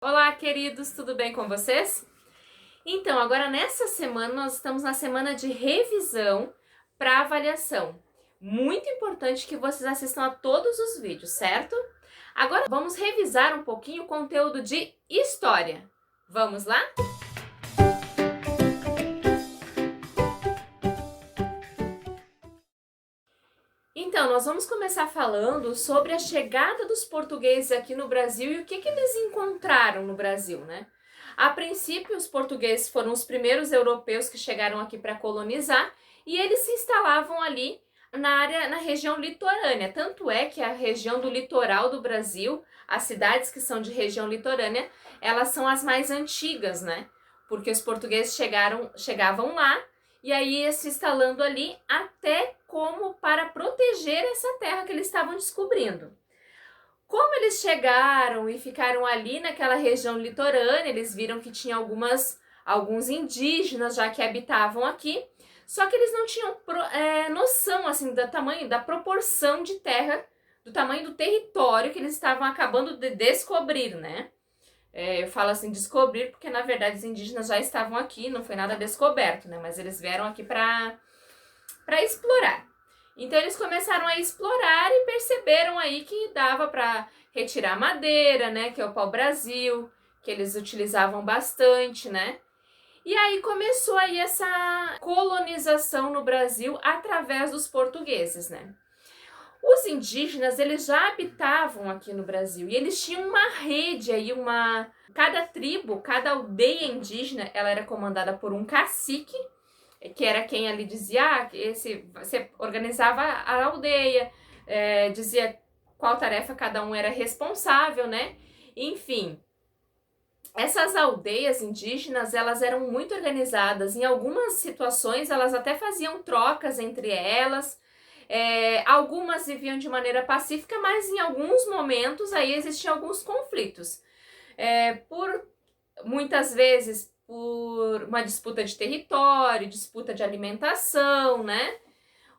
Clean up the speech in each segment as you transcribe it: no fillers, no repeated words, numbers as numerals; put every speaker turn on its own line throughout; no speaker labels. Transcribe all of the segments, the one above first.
Olá, queridos, tudo bem com vocês? Então, agora nessa semana nós estamos na semana de revisão para avaliação. Muito importante que vocês assistam a todos os vídeos, certo? Agora vamos revisar um pouquinho o conteúdo de história. Vamos lá? Então, nós vamos começar falando sobre a chegada dos portugueses aqui no Brasil e o que eles encontraram no Brasil, né? A princípio, os portugueses foram os primeiros europeus que chegaram aqui para colonizar e eles se instalavam ali na região litorânea. Tanto é que a região do litoral do Brasil, as cidades que são de região litorânea, elas são as mais antigas, né? Porque os portugueses chegavam lá e aí ia se instalando ali até como para proteger essa terra que eles estavam descobrindo. Como eles chegaram e ficaram ali naquela região litorânea, eles viram que tinha alguns indígenas já que habitavam aqui, só que eles não tinham noção assim do tamanho, da proporção de terra, do tamanho do território que eles estavam acabando de descobrir, né? Eu falo assim, descobrir, porque na verdade os indígenas já estavam aqui, não foi nada descoberto, né? Mas eles vieram aqui para explorar. Então eles começaram a explorar e perceberam aí que dava para retirar madeira, né? Que é o pau-brasil, que eles utilizavam bastante, né? E aí começou aí essa colonização no Brasil através dos portugueses, né? Os indígenas, eles já habitavam aqui no Brasil e eles tinham uma rede aí, cada tribo, cada aldeia indígena, ela era comandada por um cacique, que era quem ali dizia, você organizava a aldeia, dizia qual tarefa cada um era responsável, né? Enfim, essas aldeias indígenas, elas eram muito organizadas, em algumas situações elas até faziam trocas entre elas, algumas viviam de maneira pacífica, mas em alguns momentos aí existiam alguns conflitos. Muitas vezes por uma disputa de território, disputa de alimentação, né?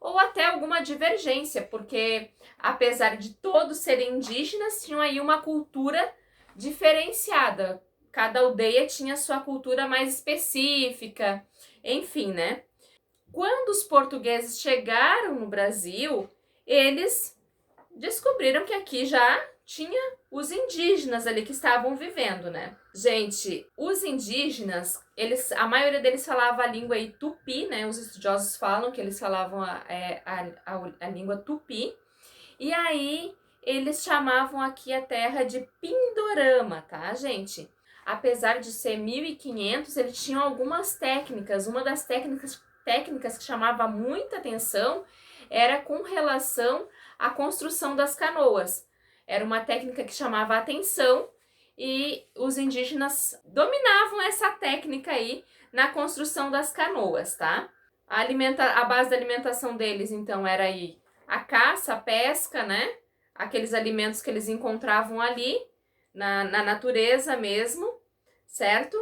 Ou até alguma divergência, porque apesar de todos serem indígenas, tinham aí uma cultura diferenciada. Cada aldeia tinha sua cultura mais específica, enfim, né? Quando os portugueses chegaram no Brasil, eles descobriram que aqui já tinha os indígenas ali que estavam vivendo, né? Gente, os indígenas, a maioria deles falava a língua aí tupi, né? Os estudiosos falam que eles falavam a língua tupi. E aí, eles chamavam aqui a terra de Pindorama, tá, gente? Apesar de ser 1500, eles tinham algumas técnicas. Uma das técnicas que chamava muita atenção era com relação à construção das canoas. Era uma técnica que chamava atenção e os indígenas dominavam essa técnica aí na construção das canoas, tá? A base da alimentação deles, então, era aí a caça, a pesca, né? Aqueles alimentos que eles encontravam ali na natureza mesmo, certo?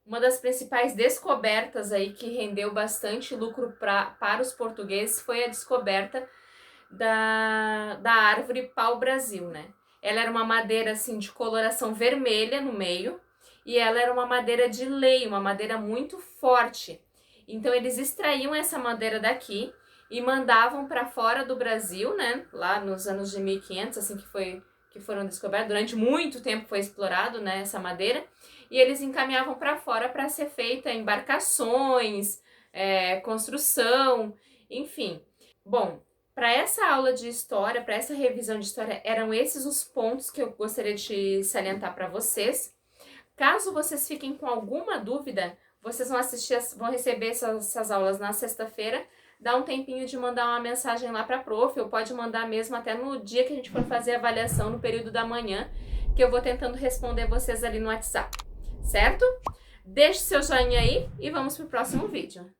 Uma das principais descobertas aí que rendeu bastante lucro para os portugueses foi a descoberta da árvore pau-brasil, né? Ela era uma madeira assim de coloração vermelha no meio e ela era uma madeira de lei, uma madeira muito forte. Então eles extraíam essa madeira daqui e mandavam para fora do Brasil, né? Lá nos anos de 1500, assim que foram descobertos, durante muito tempo foi explorado, né, essa madeira, e eles encaminhavam para fora para ser feita embarcações, construção, enfim. Bom, para essa aula de história, para essa revisão de história, eram esses os pontos que eu gostaria de salientar para vocês. Caso vocês fiquem com alguma dúvida, vocês vão receber essas aulas na sexta-feira. Dá um tempinho de mandar uma mensagem lá para a prof, ou pode mandar mesmo até no dia que a gente for fazer a avaliação, no período da manhã, que eu vou tentando responder vocês ali no WhatsApp, certo? Deixe seu joinha aí e vamos pro próximo vídeo.